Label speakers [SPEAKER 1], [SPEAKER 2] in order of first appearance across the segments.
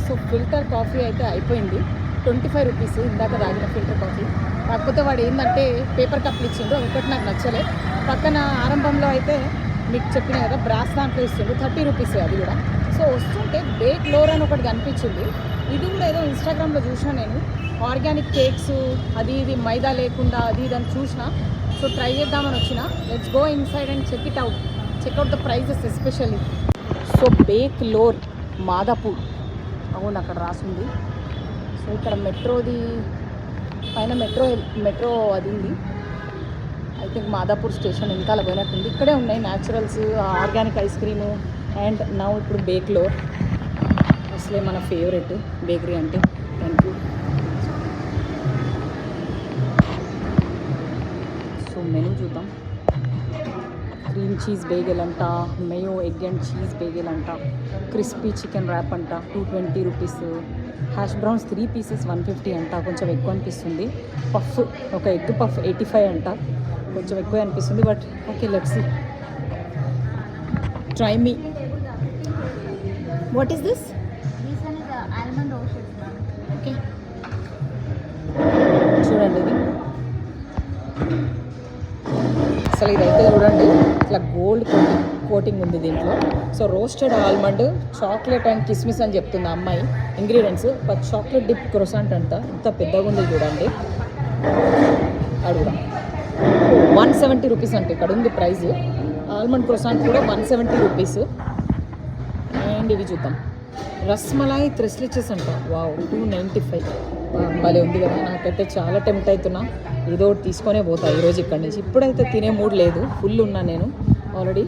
[SPEAKER 1] So filter coffee అయితే అయిపోయింది. 25 rupees ఇందాక తాగిన ఫిల్టర్ కాఫీ. కాకపోతే వాడు ఏంటంటే పేపర్ కప్లు ఇచ్చిండు, ఒకటి నాకు నచ్చలే. పక్కన ఆరంభంలో అయితే మీకు చెప్పిన కదా బ్రాస్ దాంట్లో ఇస్తుండు, 30 రూపీస్ అది కూడా. సో వస్తుంటే బేక్ లోర్ అని ఒకటి కనిపించింది. ఇది కూడా ఏదో ఇన్స్టాగ్రామ్లో చూసిన నేను, ఆర్గానిక్ కేక్స్ అది ఇది మైదా లేకుండా అది ఇది అని చూసిన. సో ట్రై చేద్దామని వచ్చిన. Let's go inside and check out the prices especially. So bake lore Madhapur, అవును అక్కడ రాసింది. సో ఇక్కడ మెట్రోది పైన మెట్రో అది ఉంది. ఐ థింక్ మాదాపూర్ స్టేషన్ వెనకాల పోయినట్టుంది. ఇక్కడే ఉన్నాయి naturals, organic ice cream and నా ఇప్పుడు బేక్ లోర్. అసలే మన ఫేవరెట్ బేకరీ అంటే. Thank you. సో మెనూ చూద్దాం. క్రీమ్ చీజ్ బేగెల్ అంట, మేయో ఎగ్ అండ్ చీజ్ బేగెల్ అంట, క్రిస్పీ చికెన్ ర్యాప్ అంట 220 రూపీస్, హ్యాష్ బ్రౌన్స్ 3 పీసెస్ 150 అంట, కొంచెం ఎక్కువ అనిపిస్తుంది. పఫ్ ఒక ఎగ్ పఫ్ 85 అంట, కొంచెం ఎక్కువ అనిపిస్తుంది. But okay, let's see. Try me. What is this? Okay, చూడండి ఇది అసలు ఇదైతే చూడండి ఇట్లా గోల్డ్ కోటింగ్ ఉంది దీంట్లో. So roasted almond, chocolate and కిస్మిస్ అని చెప్తుంది ఆ అమ్మాయి ఇంగ్రీడియంట్స్. బట్ చాక్లెట్ డిప్ క్రోసాంట్ అంట, ఇంత పెద్దగా ఉంది చూడండి. అడుగుదా 170 రూపీస్ అంటే ఇక్కడ ఉంది ప్రైస్. ఆల్మండ్ క్రోసాంట్ కూడా 170 రూపీస్. అండ్ ఇవి చూద్దాం, రస్మలాయి త్రెస్లిచెస్ అంట, వావ్ 295. భలే ఉంది కదా. నాకైతే చాలా టెంప్ట్ అవుతున్నా, ఏదో ఒకటి తీసుకొనే పోతా ఈరోజు ఇక్కడి నుంచి. ఇప్పుడైతే తినే మూడ్ లేదు, ఫుల్ ఉన్నా నేను ఆల్రెడీ.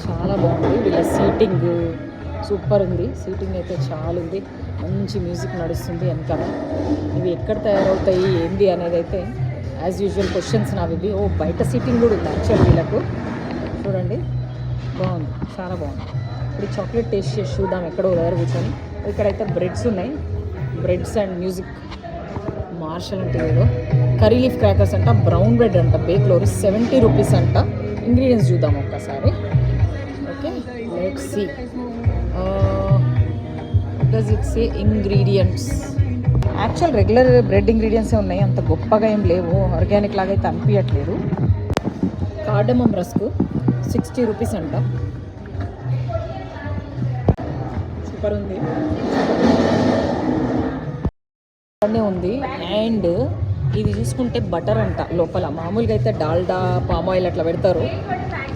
[SPEAKER 1] చాలా బాగుంది, వీళ్ళ సీటింగ్ సూపర్ ఉంది. సీటింగ్ అయితే చాలా ఉంది, మంచి మ్యూజిక్ నడుస్తుంది వెనకాల. ఇవి ఎక్కడ తయారవుతాయి ఏంది అనేది అయితే యాజ్ యూజువల్ క్వశ్చన్స్ నావి ఇవి. ఓ బయట సీటింగ్ కూడా ఉంది యాక్చువల్ వీళ్ళకు. చూడండి బాగుంది, చాలా బాగుంది. ఇప్పుడు చాక్లెట్ టేస్ట్ చేసి చూద్దాం ఎక్కడో దగ్గర కూర్చొని. ఇక్కడైతే బ్రెడ్స్ ఉన్నాయి, బ్రెడ్స్ అండ్ మ్యూజిక్. మార్షల్ అంటే ఏదో కర్రీ లీఫ్ క్రాకర్స్ అంట, బ్రౌన్ బ్రెడ్ అంట, బేక్ లోర్ 70 రూపీస్ అంట. ఇంగ్రీడియంట్స్ చూద్దాం ఒక్కసారి. Okay, let's see. Does it say ingredients? Actual regular bread ఇంగ్రీడియంట్సే ఉన్నాయి, అంత గొప్పగా ఏం లేవు. ఆర్గానిక్ లాగా అయితే అనిపించట్లేదు. కార్డమమ్ రస్క్ 60 రూపీస్ అంట, సూపర్ ఉంది ఉంది. అండ్ ఇది చూసుకుంటే బటర్ అంట లోపల. మామూలుగా అయితే డాల్డా పామ్ ఆయిల్ అట్లా పెడతారు.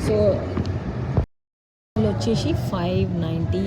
[SPEAKER 1] సో వచ్చేసి 590